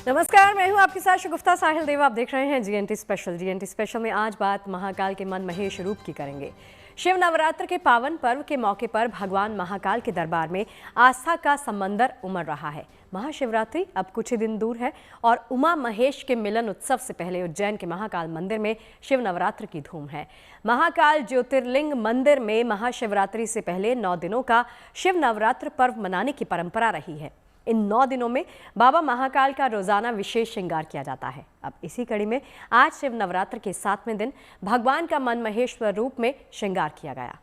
नमस्कार, मैं हूं आपके साथ शगुफ्ता साहिल देव। आप देख रहे हैं जीएनटी स्पेशल। जीएनटी स्पेशल में आज बात महाकाल के मन महेश रूप की करेंगे। शिव नवरात्र के पावन पर्व के मौके पर भगवान महाकाल के दरबार में आस्था का समंदर उमड़ रहा है। महाशिवरात्रि अब कुछ ही दिन दूर है और उमा महेश के मिलन उत्सव से पहले उज्जैन के महाकाल मंदिर में शिव नवरात्र की धूम है। महाकाल ज्योतिर्लिंग मंदिर में महाशिवरात्रि से पहले 9 दिनों का शिव नवरात्र पर्व मनाने की परंपरा रही है। इन 9 दिनों में बाबा महाकाल का रोजाना विशेष श्रृंगार किया जाता है। अब इसी कड़ी में आज शिव नवरात्र के 7वें दिन भगवान का मन महेश्वर रूप में श्रृंगार किया गया।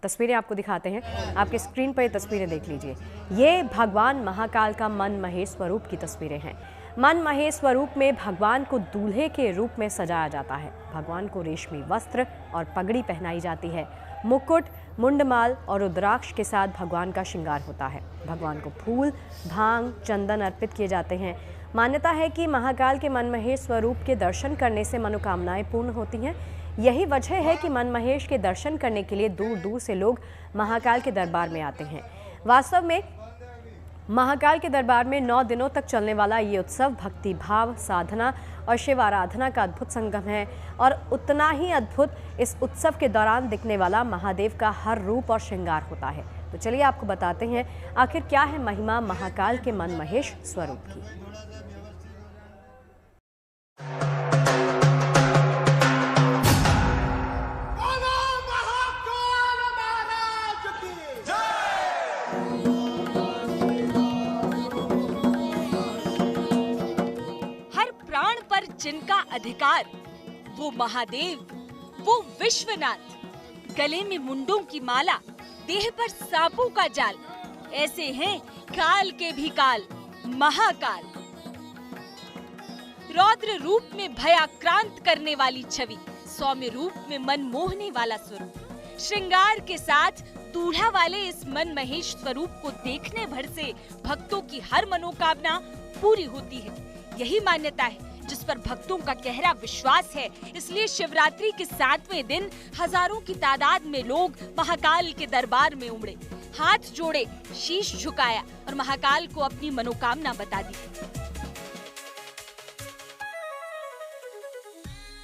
तस्वीरें आपको दिखाते हैं, आपके स्क्रीन पर ये तस्वीरें देख लीजिए। ये भगवान महाकाल का मन महेश स्वरूप की तस्वीरें हैं। मन महेश स्वरूप में भगवान को दूल्हे के रूप में सजाया जाता है। भगवान को रेशमी वस्त्र और पगड़ी पहनाई जाती है। मुकुट, मुंडमाल और रुद्राक्ष के साथ भगवान का श्रृंगार होता है। भगवान को फूल, भांग, चंदन अर्पित किए जाते हैं। मान्यता है कि महाकाल के मन महेश स्वरूप के दर्शन करने से मनोकामनाएं पूर्ण होती हैं। यही वजह है कि मन महेश के दर्शन करने के लिए दूर दूर से लोग महाकाल के दरबार में आते हैं। वास्तव में महाकाल के दरबार में 9 दिनों तक चलने वाला ये उत्सव भक्ति भाव, साधना और शिव आराधना का अद्भुत संगम है। और उतना ही अद्भुत इस उत्सव के दौरान दिखने वाला महादेव का हर रूप और श्रृंगार होता है। तो चलिए आपको बताते हैं आखिर क्या है महिमा महाकाल के मन महेश स्वरूप की। जिनका अधिकार, वो महादेव, वो विश्वनाथ, गले में मुंडों की माला, देह पर सांपों का जाल, ऐसे हैं काल के भी काल, महाकाल। रौद्र रूप में भयाक्रांत करने वाली छवि, सौम्य रूप में मन मोहने वाला स्वरूप, श्रृंगार के साथ दूल्हा वाले इस मन महेश स्वरूप को देखने भर से भक्तों की हर मनोकामना पूरी होती है। यही मान्यता है जिस पर भक्तों का गहरा विश्वास है। इसलिए शिवरात्रि के 7वें दिन हजारों की तादाद में लोग महाकाल के दरबार में उमड़े, हाथ जोड़े, शीश झुकाया और महाकाल को अपनी मनोकामना बता दी।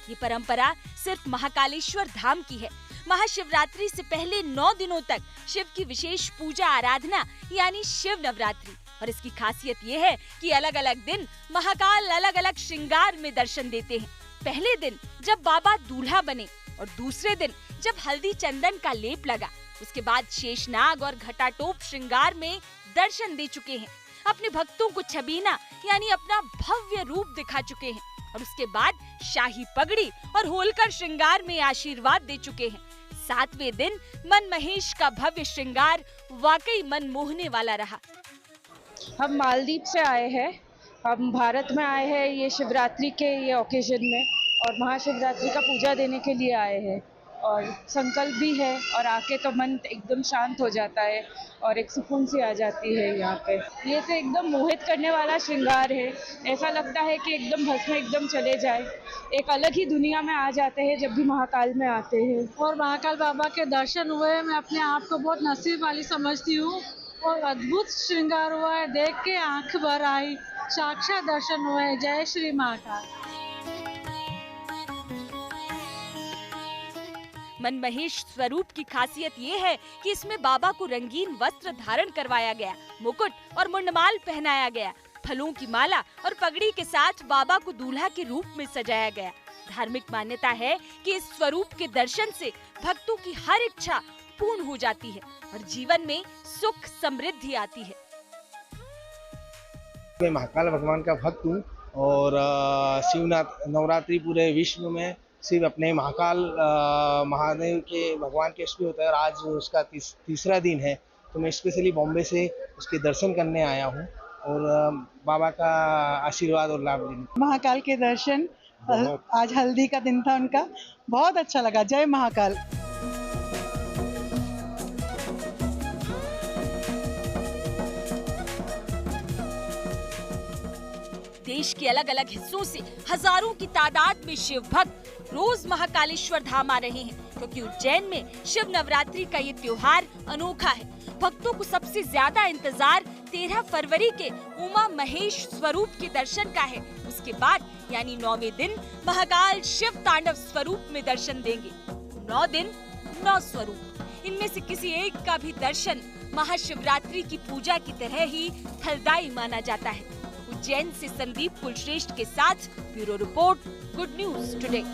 ये परंपरा सिर्फ महाकालेश्वर धाम की है। महाशिवरात्रि से पहले 9 दिनों तक शिव की विशेष पूजा आराधना यानी शिव नवरात्रि। और इसकी खासियत ये है कि अलग अलग दिन महाकाल अलग अलग श्रृंगार में दर्शन देते हैं। पहले दिन जब बाबा दूल्हा बने और दूसरे दिन जब हल्दी चंदन का लेप लगा, उसके बाद शेषनाग और घटाटोप श्रृंगार में दर्शन दे चुके हैं। अपने भक्तों को छबीना यानी अपना भव्य रूप दिखा चुके हैं और उसके बाद शाही पगड़ी और होलकर श्रृंगार में आशीर्वाद दे चुके हैं। 7वें दिन मन महेश का भव्य श्रृंगार वाकई मन मोहने वाला रहा। हम मालदीव से आए हैं, हम भारत में आए हैं ये शिवरात्रि के ये ओकेजन में और महाशिवरात्रि का पूजा देने के लिए आए हैं और संकल्प भी है और आके तो मन एकदम शांत हो जाता है और एक सुकून सी आ जाती है। यहाँ पे ये से एकदम मोहित करने वाला श्रृंगार है। ऐसा लगता है कि एकदम भस्म एकदम चले जाए, एक अलग ही दुनिया में आ जाते हैं जब भी महाकाल में आते हैं। और महाकाल बाबा के दर्शन हुए, मैं अपने आप को बहुत नसीब वाली समझती हूँ और अद्भुत श्रृंगार हुआ है, देख के आंख भर आई, साक्षात दर्शन हुए हैं। जय श्री महाकाल। मन महेश स्वरूप की खासियत ये है कि इसमें बाबा को रंगीन वस्त्र धारण करवाया गया, मुकुट और मुंडमाल पहनाया गया, फलों की माला और पगड़ी के साथ बाबा को दूल्हा के रूप में सजाया गया। धार्मिक मान्यता है कि इस स्वरूप के दर्शन से भक्तों की हर इच्छा पूर्ण हो जाती है और जीवन में सुख समृद्धि आती है। मैं महाकाल भगवान का भक्त हूँ और शिव नवरात्रि पूरे विश्व में सिर्फ अपने महाकाल महादेव के भगवान के इष्ट होता है और आज उसका तीसरा दिन है। तो मैं स्पेशली बॉम्बे से उसके दर्शन करने आया हूँ और बाबा का आशीर्वाद और लाभ लेने। महाकाल के दर्शन, आज हल्दी का दिन था उनका, बहुत अच्छा लगा। जय महाकाल। देश के अलग अलग हिस्सों से हजारों की तादाद में शिव भक्त रोज महाकालेश्वर धाम आ रहे हैं, क्योंकि उज्जैन में शिव नवरात्रि का ये त्योहार अनोखा है। भक्तों को सबसे ज्यादा इंतजार 13 फरवरी के उमा महेश स्वरूप के दर्शन का है। उसके बाद यानी 9वें दिन महाकाल शिव तांडव स्वरूप में दर्शन देंगे। 9 दिन 9 स्वरूप, इनमें से किसी एक का भी दर्शन महाशिवरात्रि की पूजा की तरह ही फलदायी माना जाता है। उज्जैन से संदीप कुलश्रेष्ठ के साथ bureau report, good news today.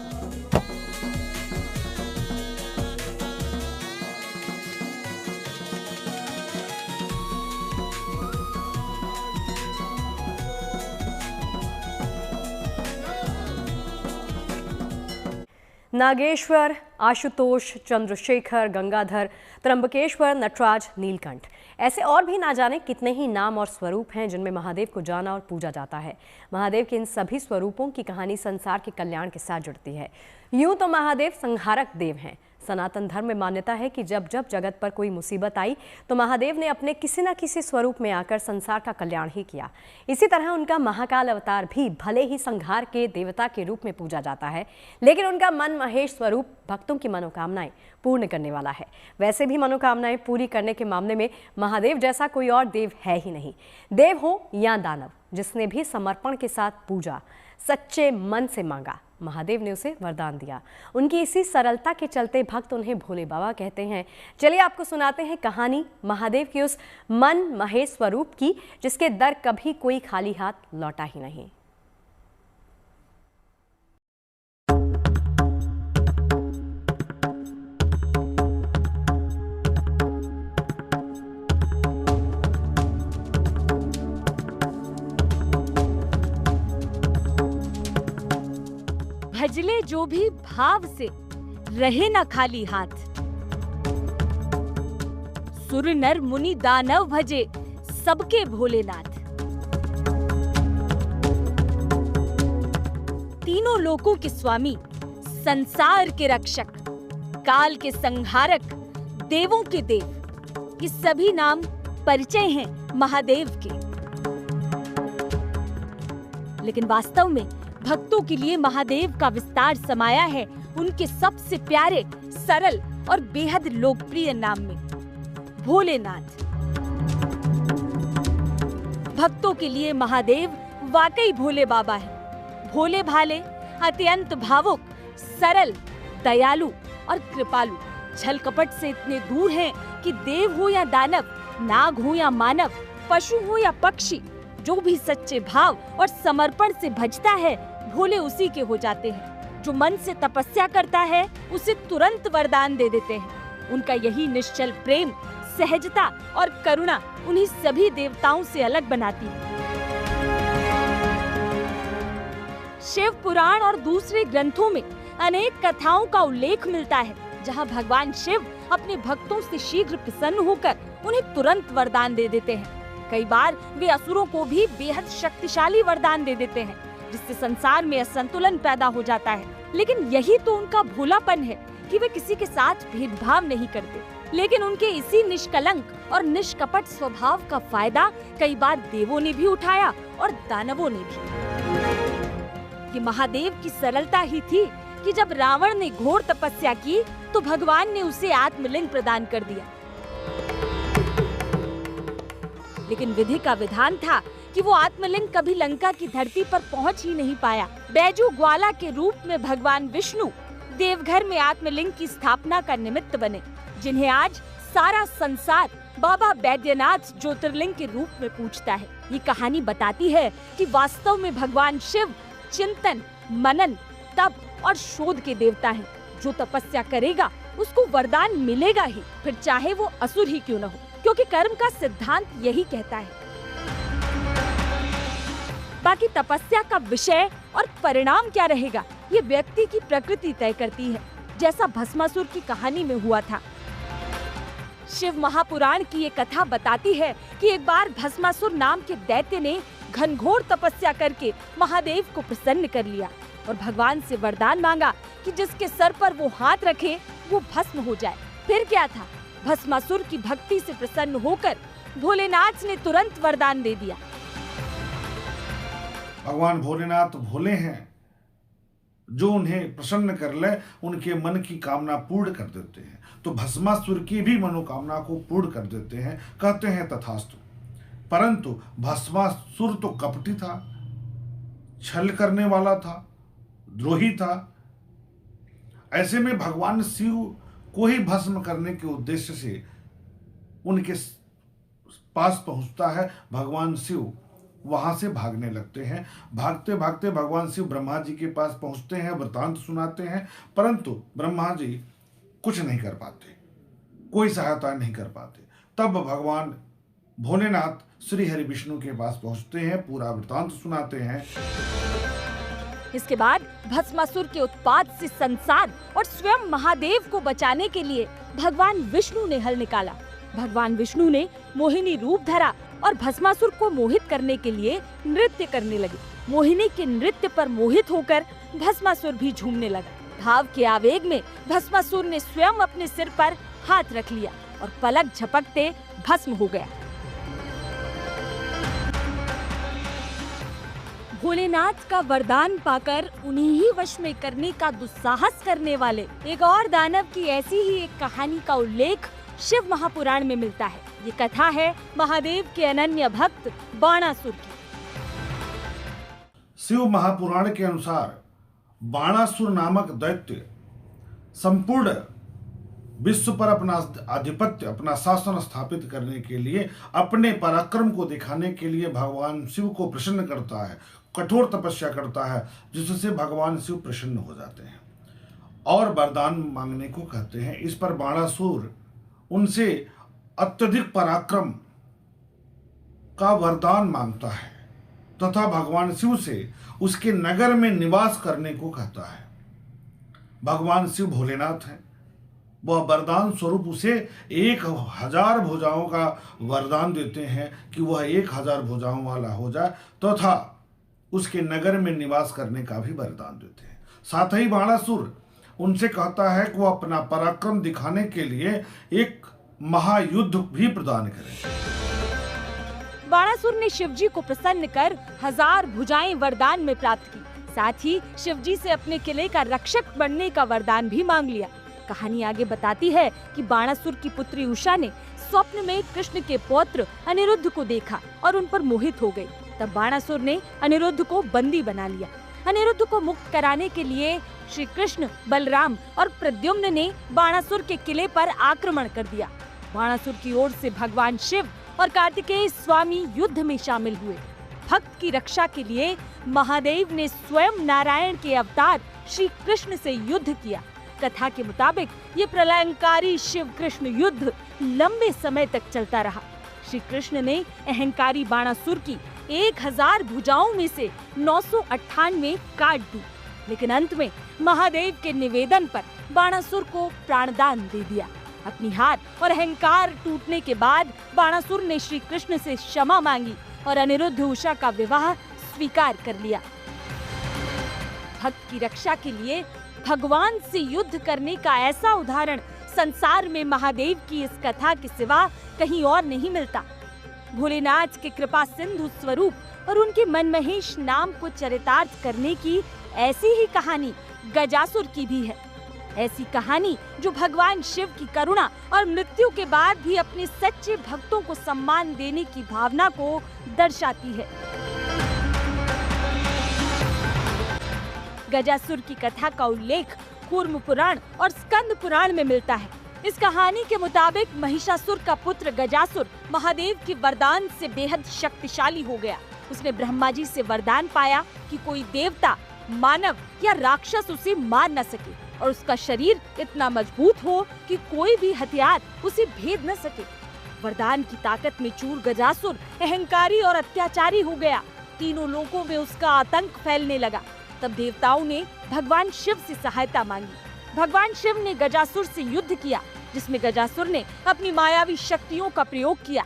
Nageshwar, Ashutosh, Chandrashekhar, Gangadhar, Trimbakeshwar, Nataraj, Neelkanth, ऐसे और भी ना जाने कितने ही नाम और स्वरूप हैं जिनमें महादेव को जाना और पूजा जाता है। महादेव के इन सभी स्वरूपों की कहानी संसार के कल्याण के साथ जुड़ती है। यूं तो महादेव संहारक देव हैं। सनातन धर्म में मान्यता है कि जब जब जगत पर कोई मुसीबत आई तो महादेव ने अपने किसी न किसी स्वरूप में आकर संसार का कल्याण ही किया। इसी तरह उनका महाकाल अवतार भी भले ही संहार के देवता के रूप में पूजा जाता है, लेकिन उनका मन महेश स्वरूप भक्तों की मनोकामनाएं पूर्ण करने वाला है। वैसे भी मनोकामनाएं पूरी करने के मामले में महादेव जैसा कोई और देव है ही नहीं। देव हो या दानव, जिसने भी समर्पण के साथ पूजा, सच्चे मन से मांगा, महादेव ने उसे वरदान दिया। उनकी इसी सरलता के चलते भक्त उन्हें भोले बाबा कहते हैं। चलिए आपको सुनाते हैं कहानी महादेव की उस मन महेश स्वरूप की, जिसके दर कभी कोई खाली हाथ लौटा ही नहीं। भजले जो भी भाव से, रहे न खाली हाथ। सुर नर मुनि दानव भजे, सबके भोलेनाथ। तीनों लोकों के स्वामी, संसार के रक्षक, काल के संहारक, देवों के देव, ये सभी नाम परिचय हैं महादेव के। लेकिन वास्तव में भक्तों के लिए महादेव का विस्तार समाया है उनके सबसे प्यारे, सरल और बेहद लोकप्रिय नाम में, भोलेनाथ। भक्तों के लिए महादेव वाकई भोले बाबा है। भोले भाले, अत्यंत भावुक, सरल, दयालु और कृपालु, छल कपट से इतने दूर हैं कि देव हो या दानव, नाग हो या मानव, पशु हो या पक्षी, जो भी सच्चे भाव और समर्पण से भजता है, भोले उसी के हो जाते हैं। जो मन से तपस्या करता है उसे तुरंत वरदान दे देते हैं। उनका यही निश्चल प्रेम, सहजता और करुणा उन्हीं सभी देवताओं से अलग बनाती है। शिव पुराण और दूसरे ग्रंथों में अनेक कथाओं का उल्लेख मिलता है, जहां भगवान शिव अपने भक्तों से शीघ्र प्रसन्न होकर उन्हें तुरंत वरदान दे देते हैं। कई बार वे असुरों को भी बेहद शक्तिशाली वरदान दे देते हैं, जिससे संसार में असंतुलन पैदा हो जाता है। लेकिन यही तो उनका भोलापन है कि वे किसी के साथ भेदभाव नहीं करते। लेकिन उनके इसी निष्कलंक और निष्कपट स्वभाव का फायदा कई बार देवों ने भी उठाया और दानवों ने भी। ये महादेव की सरलता ही थी कि जब रावण ने घोर तपस्या की तो भगवान ने उसे आत्मलिंग प्रदान कर दिया। लेकिन विधि का विधान था कि वो आत्मलिंग कभी लंका की धरती पर पहुंच ही नहीं पाया। बैजू ग्वाला के रूप में भगवान विष्णु देवघर में आत्मलिंग की स्थापना का निमित्त बने, जिन्हें आज सारा संसार बाबा बैद्यनाथ ज्योतिर्लिंग के रूप में पूजता है। ये कहानी बताती है कि वास्तव में भगवान शिव चिंतन, मनन, तप और शोध के देवता हैं। जो तपस्या करेगा उसको वरदान मिलेगा ही, फिर चाहे वो असुर ही क्यों न हो, क्योंकि कर्म का सिद्धांत यही कहता है। बाकी तपस्या का विषय और परिणाम क्या रहेगा, ये व्यक्ति की प्रकृति तय करती है, जैसा भस्मासुर की कहानी में हुआ था। शिव महापुराण की ये कथा बताती है कि एक बार भस्मासुर नाम के दैत्य ने घनघोर तपस्या करके महादेव को प्रसन्न कर लिया और भगवान से वरदान मांगा कि जिसके सर पर वो हाथ रखे वो भस्म हो जाए। फिर क्या था, भस्मासुर की भक्ति से प्रसन्न होकर भोलेनाथ ने तुरंत वरदान दे दिया। भगवान भोलेनाथ भोले हैं, जो उन्हें प्रसन्न कर ले उनके मन की कामना पूर्ण कर देते हैं। तो भस्मासुर की भी मनोकामना को पूर्ण कर देते हैं, कहते हैं तथास्तु। परंतु भस्मासुर तो कपटी था, छल करने वाला था, द्रोही था। ऐसे में भगवान शिव को ही भस्म करने के उद्देश्य से उनके पास पहुंचता है भगवान शिव। वहां से भागने लगते हैं। भागते भागते भगवान शिव ब्रह्मा जी के पास पहुंचते हैं, वृतांत सुनाते हैं, परंतु ब्रह्मा जी कुछ नहीं कर पाते, कोई सहायता नहीं कर पाते। तब भगवान भोलेनाथ श्री हरि विष्णु के पास पहुंचते हैं, पूरा वृतांत सुनाते हैं। इसके बाद भस्मासुर के उत्पात से संसार और स्वयं महादेव को बचाने के लिए भगवान विष्णु ने हल निकाला। भगवान विष्णु ने मोहिनी रूप धरा और भस्मासुर को मोहित करने के लिए नृत्य करने लगे। मोहिनी के नृत्य पर मोहित होकर भस्मासुर भी झूमने लगा। भाव के आवेग में भस्मासुर ने स्वयं अपने सिर पर हाथ रख लिया और पलक झपकते भस्म हो गया। भोलेनाथ का वरदान पाकर उन्हीं ही वश में करने का दुस्साहस करने वाले एक और दानव की ऐसी ही एक कहानी का उल्लेख शिव महापुराण में मिलता है। ये कथा है महादेव के अनन्य भक्त बाणासुर की। शिव महापुराण के अनुसार बाणासुर नामक दैत्य संपूर्ण विश्व पर अपना आधिपत्य, अपना शासन स्थापित करने के लिए, अपने पराक्रम को दिखाने के लिए भगवान शिव को प्रसन्न करता है, कठोर तपस्या करता है, जिससे भगवान शिव प्रसन्न हो जाते हैं और वरदान मांगने को कहते हैं। इस पर बाणासुर उनसे अत्यधिक पराक्रम का वरदान मांगता है तथा भगवान शिव से उसके नगर में निवास करने को कहता है। भगवान शिव भोलेनाथ हैं, वह वरदान स्वरूप उसे 1000 भुजाओं का वरदान देते हैं कि वह 1000 भुजाओं वाला हो जाए तथा उसके नगर में निवास करने का भी वरदान देते हैं। साथ ही बाणासुर उनसे कहता है कि वह अपना पराक्रम दिखाने के लिए एक महायुद्ध भी प्रदान करें। बाणासुर ने शिवजी को प्रसन्न कर 1000 भुजाएं वरदान में प्राप्त की। साथ ही शिवजी से अपने किले का रक्षक बनने का वरदान भी मांग लिया। कहानी आगे बताती है कि बाणासुर की पुत्री उषा ने स्वप्न में कृष्ण के पौत्र अनिरुद्ध को देखा और उन पर मोहित हो गई। तब बाणासुर ने अनिरुद्ध को बंदी बना लिया। अनिरुद्ध को मुक्त कराने के लिए श्री कृष्ण, बलराम और प्रद्युम्न ने बाणासुर के किले पर आक्रमण कर दिया। बाणासुर की ओर से भगवान शिव और कार्तिकेय स्वामी युद्ध में शामिल हुए। भक्त की रक्षा के लिए महादेव ने स्वयं नारायण के अवतार श्री कृष्ण से युद्ध किया। कथा के मुताबिक ये प्रलयंकारी शिव कृष्ण युद्ध लंबे समय तक चलता रहा। श्री कृष्ण ने अहंकारी बाणासुर की 1000 भुजाओं में से 998 काट दी, लेकिन अंत में महादेव के निवेदन पर बाणासुर को प्राणदान दे दिया। अपनी हार और अहंकार टूटने के बाद बाणासुर ने श्री कृष्ण से क्षमा मांगी और अनिरुद्ध उषा का विवाह स्वीकार कर लिया। भक्त की रक्षा के लिए भगवान से युद्ध करने का ऐसा उदाहरण संसार में महादेव की इस कथा के सिवा कहीं और नहीं मिलता। भोलेनाथ के कृपा सिंधु स्वरूप और उनके मनमहेश नाम को चरितार्थ करने की ऐसी ही कहानी गजासुर की भी है। ऐसी कहानी जो भगवान शिव की करुणा और मृत्यु के बाद भी अपने सच्चे भक्तों को सम्मान देने की भावना को दर्शाती है। गजासुर की कथा का उल्लेख कूर्म पुराण और स्कंद पुराण में मिलता है। इस कहानी के मुताबिक महिषासुर का पुत्र गजासुर महादेव के वरदान से बेहद शक्तिशाली हो गया। उसने ब्रह्मा जी से वरदान पाया कि कोई देवता, मानव या राक्षस उसे मार न सके और उसका शरीर इतना मजबूत हो कि कोई भी हथियार उसे भेद न सके। वरदान की ताकत में चूर गजासुर अहंकारी और अत्याचारी हो गया। तीनों लोकों में उसका आतंक फैलने लगा। तब देवताओं ने भगवान शिव से सहायता मांगी। भगवान शिव ने गजासुर से युद्ध किया, जिसमें गजासुर ने अपनी मायावी शक्तियों का प्रयोग किया,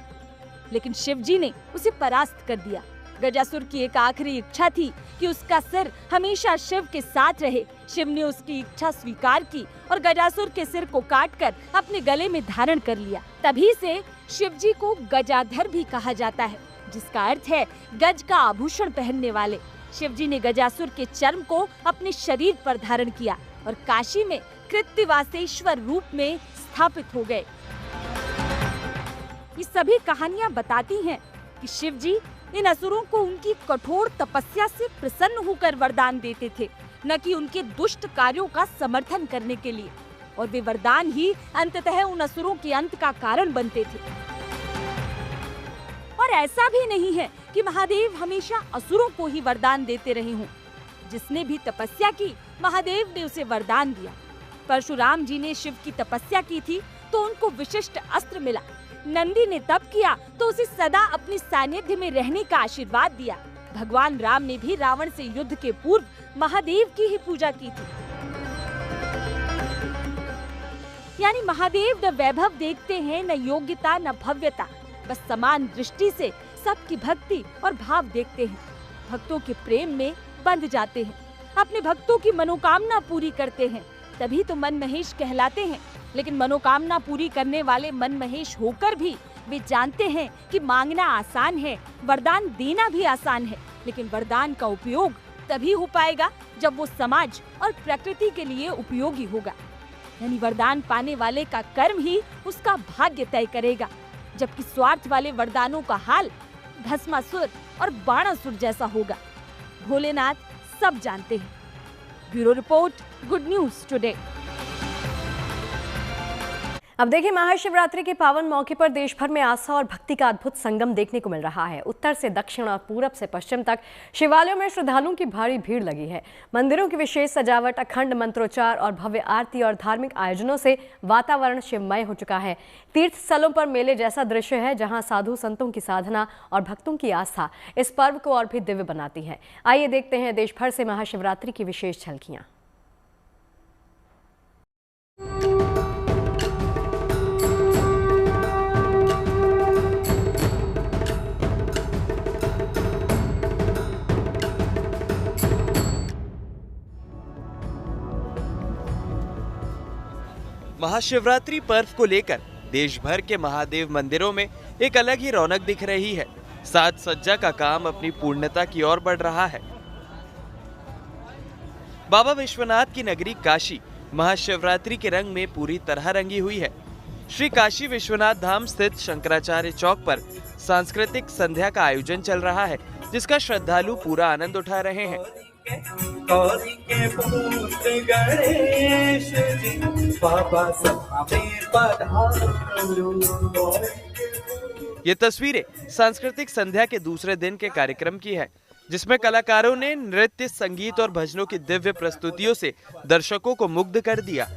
लेकिन शिव जी ने उसे परास्त कर दिया। गजासुर की एक आखिरी इच्छा थी कि उसका सिर हमेशा शिव के साथ रहे। शिव ने उसकी इच्छा स्वीकार की और गजासुर के सिर को काटकर अपने गले में धारण कर लिया। तभी से शिव जी को गजाधर भी कहा जाता है, जिसका अर्थ है गज का आभूषण पहनने वाले। शिव जी ने गजासुर के चर्म को अपने शरीर पर धारण किया और काशी में कृत्तिवासेश्वर रूप में स्थापित हो गए। ये सभी कहानियां बताती हैं कि शिव जी इन असुरों को उनकी कठोर तपस्या से प्रसन्न होकर वरदान देते थे, न कि उनके दुष्ट कार्यों का समर्थन करने के लिए। और वे वरदान ही अंततः उन असुरों के अंत का कारण बनते थे। और ऐसा भी नहीं है कि महादेव हमेशा असुरों को ही वरदान देते रहे हों। जिसने भी तपस्या की, महादेव ने उसे वरदान दिया। परशुराम जी ने शिव की तपस्या की थी तो उनको विशिष्ट अस्त्र मिला। नंदी ने तप किया तो उसे सदा अपने सानिध्य में रहने का आशीर्वाद दिया। भगवान राम ने भी रावण से युद्ध के पूर्व महादेव की ही पूजा की थी। यानी महादेव न वैभव देखते हैं, न योग्यता, न भव्यता, बस समान दृष्टि से सबकी भक्ति और भाव देखते हैं। भक्तों के प्रेम में बंध जाते हैं, अपने भक्तों की मनोकामना पूरी करते हैं, तभी तो मन महेश कहलाते हैं। लेकिन मनोकामना पूरी करने वाले मन महेश होकर भी वे जानते हैं कि मांगना आसान है, वरदान देना भी आसान है, लेकिन वरदान का उपयोग तभी हो पाएगा जब वो समाज और प्रकृति के लिए उपयोगी होगा। यानी वरदान पाने वाले का कर्म ही उसका भाग्य तय करेगा, जबकि स्वार्थ वाले वरदानों का हाल भस्मासुर और बाणासुर जैसा होगा। भोलेनाथ सब जानते हैं। Bureau report, good news today. अब देखिए, महाशिवरात्रि के पावन मौके पर देश भर में आस्था और भक्ति का अद्भुत संगम देखने को मिल रहा है। उत्तर से दक्षिण और पूरब से पश्चिम तक शिवालयों में श्रद्धालुओं की भारी भीड़ लगी है। मंदिरों की विशेष सजावट, अखंड मंत्रोच्चार और भव्य आरती और धार्मिक आयोजनों से वातावरण शिवमय हो चुका है। तीर्थ स्थलों पर मेले जैसा दृश्य है, जहां साधु संतों की साधना और भक्तों की आस्था इस पर्व को और भी दिव्य बनाती है। आइए देखते हैं देश भर से महाशिवरात्रि की विशेष झलकियां। महाशिवरात्रि पर्व को लेकर देश भर के महादेव मंदिरों में एक अलग ही रौनक दिख रही है। साज सज्जा का काम अपनी पूर्णता की ओर बढ़ रहा है। बाबा विश्वनाथ की नगरी काशी महाशिवरात्रि के रंग में पूरी तरह रंगी हुई है। श्री काशी विश्वनाथ धाम स्थित शंकराचार्य चौक पर सांस्कृतिक संध्या का आयोजन चल रहा है, जिसका श्रद्धालु पूरा आनंद उठा रहे हैं। ये तस्वीरें सांस्कृतिक संध्या के दूसरे दिन के कार्यक्रम की है, जिसमें कलाकारों ने नृत्य, संगीत और भजनों की दिव्य प्रस्तुतियों से दर्शकों को मुग्ध कर दिया।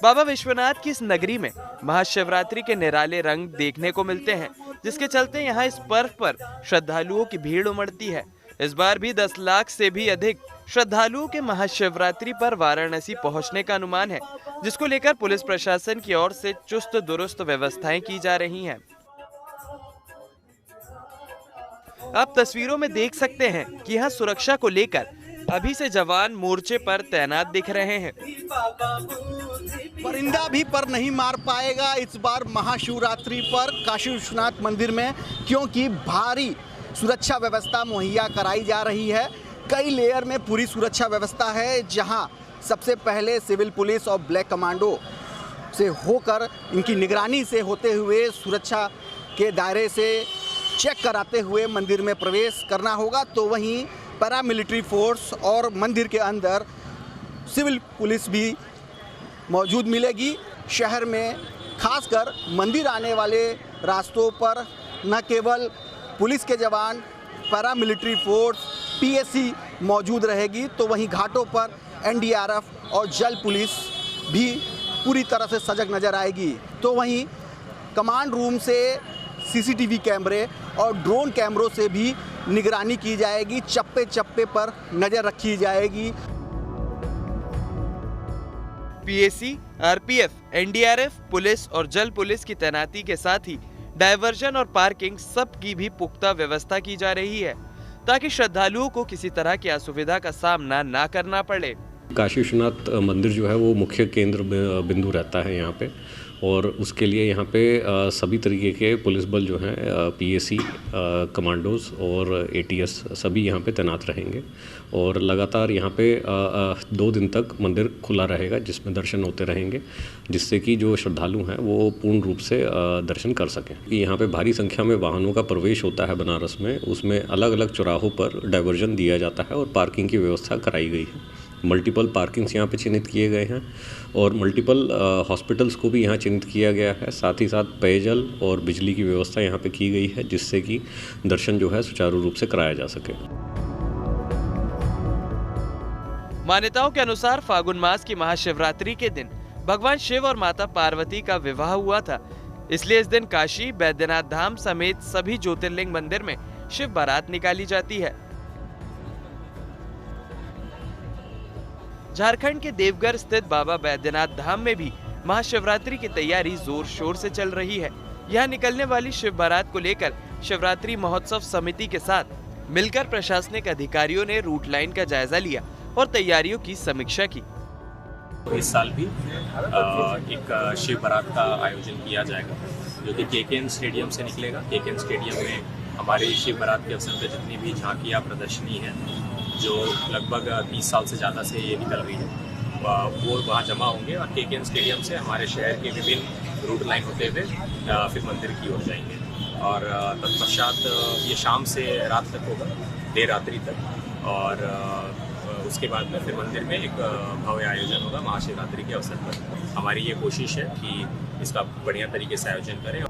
बाबा विश्वनाथ की इस नगरी में महाशिवरात्रि के निराले रंग देखने को मिलते हैं, जिसके चलते यहाँ इस पर्व पर श्रद्धालुओं की भीड़ उमड़ती है। इस बार भी 10 लाख से भी अधिक श्रद्धालुओं के महाशिवरात्रि पर वाराणसी पहुंचने का अनुमान है, जिसको लेकर पुलिस प्रशासन की ओर से चुस्त दुरुस्त व्यवस्थाएं की जा रही हैं। आप तस्वीरों में देख सकते हैं कि यहाँ सुरक्षा को लेकर अभी से जवान मोर्चे पर तैनात दिख रहे हैं। परिंदा भी पर नहीं मार पाएगा इस बार महाशिवरात्रि पर काशी विश्वनाथ मंदिर में, क्योंकि भारी सुरक्षा व्यवस्था मुहैया कराई जा रही है। कई लेयर में पूरी सुरक्षा व्यवस्था है, जहां सबसे पहले सिविल पुलिस और ब्लैक कमांडो से होकर इनकी निगरानी से होते हुए सुरक्षा के दायरे से चेक कराते हुए मंदिर में प्रवेश करना होगा। तो वहीं पैरामिलिट्री फोर्स और मंदिर के अंदर सिविल पुलिस भी मौजूद मिलेगी। शहर में खासकर मंदिर आने वाले रास्तों पर न केवल पुलिस के जवान, पैरामिलिट्री फोर्स, पीएसी मौजूद रहेगी, तो वहीं घाटों पर एनडीआरएफ और जल पुलिस भी पूरी तरह से सजग नजर आएगी। तो वहीं कमांड रूम से सीसीटीवी कैमरे और ड्रोन कैमरों से भी निगरानी की जाएगी, चप्पे चप्पे पर नजर रखी जाएगी। पीएसी, आरपीएफ, एनडीआरएफ, पुलिस और जल पुलिस की तैनाती के साथ ही डायवर्जन और पार्किंग सब की भी पुख्ता व्यवस्था की जा रही है, ताकि श्रद्धालुओं को किसी तरह की असुविधा का सामना ना करना पड़े। काशी विश्वनाथ मंदिर जो है वो मुख्य केंद्र बिंदु रहता है यहाँ पे, और उसके लिए यहाँ पे सभी तरीके के पुलिस बल जो हैं पीएसी, कमांडोज और एटीएस सभी यहाँ पे तैनात रहेंगे और लगातार यहाँ पे 2 दिन तक मंदिर खुला रहेगा, जिसमें दर्शन होते रहेंगे, जिससे कि जो श्रद्धालु हैं वो पूर्ण रूप से दर्शन कर सकें। यहाँ पे भारी संख्या में वाहनों का प्रवेश होता है बनारस में, उसमें अलग अलग चौराहों पर डाइवर्जन दिया जाता है और पार्किंग की व्यवस्था कराई गई है। मल्टीपल पार्किंग्स यहाँ पे चिन्हित किए गए हैं और मल्टीपल हॉस्पिटल्स को भी यहाँ चिन्हित किया गया है। साथ ही साथ पेयजल और बिजली की व्यवस्था यहाँ पे की गई है, जिससे कि दर्शन जो है सुचारू रूप से कराया जा सके। मान्यताओं के अनुसार फागुन मास की महाशिवरात्रि के दिन भगवान शिव और माता पार्वती का विवाह हुआ था, इसलिए इस दिन काशी, बैद्यनाथ धाम समेत सभी ज्योतिर्लिंग मंदिर में शिव बारात निकाली जाती है। झारखंड के देवघर स्थित बाबा बैद्यनाथ धाम में भी महाशिवरात्रि की तैयारी जोर शोर से चल रही है। यहाँ निकलने वाली शिव बारात को लेकर शिवरात्रि महोत्सव समिति के साथ मिलकर प्रशासनिक अधिकारियों ने रूट लाइन का जायजा लिया और तैयारियों की समीक्षा की। इस साल भी एक शिव बारात का आयोजन किया जाएगा, जो कि केकेएन स्टेडियम से निकलेगा। केकेएन स्टेडियम में हमारी शिव बारात के अवसर पर जितनी भी झांकियाँ प्रदर्शनी है, जो लगभग 30 साल से ज़्यादा से ये निकल रही है, वो वहाँ जमा होंगे और केकेएन स्टेडियम से हमारे शहर के विभिन्न रूट लाइन होते हुए फिर मंदिर की ओर जाएंगे। और तत्पश्चात ये शाम से रात तक होगा, देर रात्रि तक, और उसके बाद में फिर मंदिर में एक भव्य आयोजन होगा महाशिवरात्रि के अवसर पर। हमारी ये कोशिश है कि इसका बढ़िया तरीके से आयोजन करें।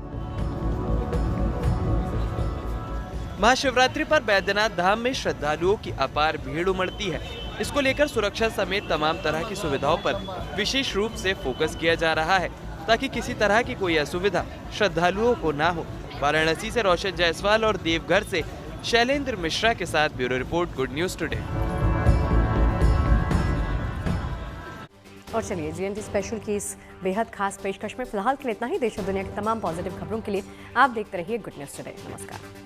महाशिवरात्रि पर बैद्यनाथ धाम में श्रद्धालुओं की अपार भीड़ उमड़ती है। इसको लेकर सुरक्षा समेत तमाम तरह की सुविधाओं पर विशेष रूप से फोकस किया जा रहा है, ताकि किसी तरह की कोई असुविधा श्रद्धालुओं को ना हो। वाराणसी से रोशन जायसवाल और देवघर से शैलेंद्र मिश्रा के साथ bureau report, good news today. और चलिए जीएनटी स्पेशल की इस बेहद खास पेशकश में फिलहाल के लिए इतना ही। देश और दुनिया की तमाम पॉजिटिव खबरों के लिए आप देखते रहिए गुड न्यूज टुडे। नमस्कार।